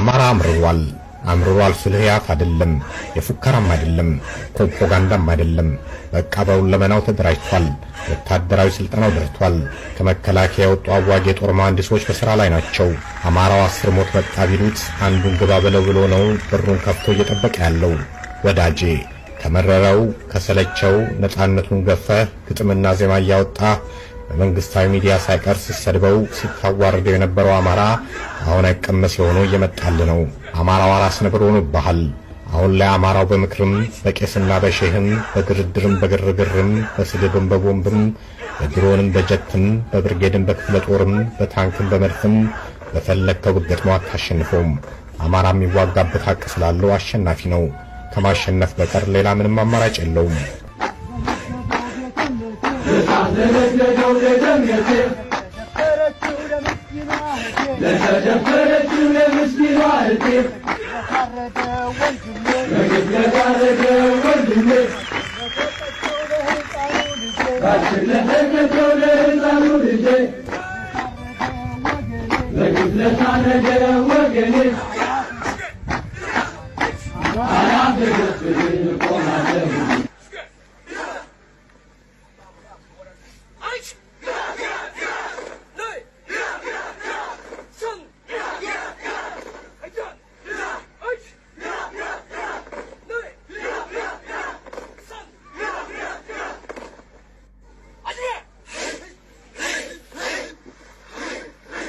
አማራ አምርሯል ስልህ ያፍ አይደለም የፉከራም አይደለም ፕሮፓጋንዳም አይደለም በቃ በሁለመናው ተደራጅቷል ወታደራዊ ስልጠናው ደርቷል ከመከላከያ የወጡ አዋጊ የጦር መሐንዲሶች በስራ ላይ ናቸው አማራው 10 ሞት መጣ ቢሉት አንዱን ግባ በለው ብሎ ነው በሩን ከፍቶ እየጠበቀ ያለው ወዳጄ ከመረረው ከሰለቸው ነፃነቱን ገፈህ ግጥምና ዜማ ያወጣ በመንግስታዊ ሚዲያ ሳይቀር ሲሰድበው ሲታዋርደው የነበረው አማራ አሁን አይቀመስ የሆነው እየመጣል ነው አማራው አራስ ነብር ሆኖብሃል አሁን ላይ አማራው በምክርም በቄስና በሼህም በግርድርም በግርግርም በስድብም በቦምብም በድሮንም በጀትም በብርጌድም በክፍለ ጦርም በታንክም በመድፍም በፈለከው ብትገጥመው አታሸንፈውም አማራ የሚዋጋበት ሀቅ ስላለው አሸናፊ ነው ከማሸነፍ በቀር ሌላ ምንም አማራጭ የለውም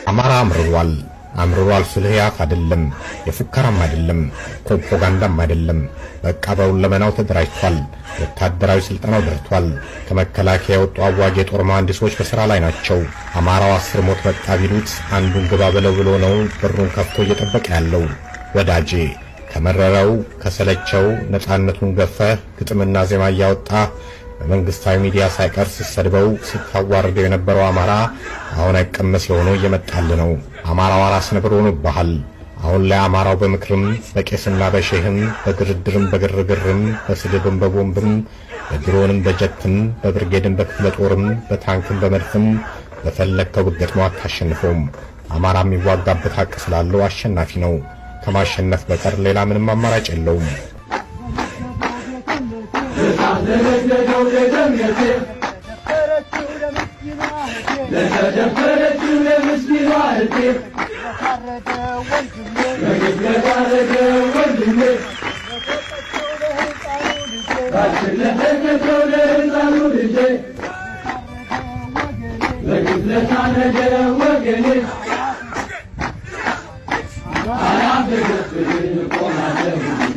አማራ አምርሯል ስልህ ያፍ አይደለም የፉከራም አይደለም ፕሮፓጋንዳም አይደለም በቃ በሁለመናው ተደራጅቷል ወታደራዊ ስልጠናው ደርቷል ከመከላከያ የወጡ አዋጊ የጦር መሐንዲሶች በስራ ላይ ናቸው አማራው 10 ሞት መጣ ቢሉት አንዱን ግባ በለው ብሎ ነው በሩን ከፍቶ እየጠበቀ ያለው ወዳጄ ከመረረው ከሰለቸው ነፃነቱን ገፈህ ግጥምና ዜማ ያወጣ በመንግስታዊ ሚዲያ ሳይቀር ሲሰድበው ሲታዋርደው የነበረው አማራ አሁን አይቀመስ የሆነው እየመጣል ነው አማራው አራስ ነብር ሆኖብሃል አሁን ላይ አማራው በምክርም በቄስና በሼህም በግርድርም በግርግርም በስድብም በቦምብም በድሮንም በጀትም በብርጌድም በክፍለ ጦርም በታንክም በመድፍም በፈለከው ብትገጥመው አታሸንፈውም አማራ የሚዋጋበት ሀቅ ስላለው አሸናፊ ነው ከማሸነፍ በቀር ሌላ ምንም አማራጭ የለውም I am the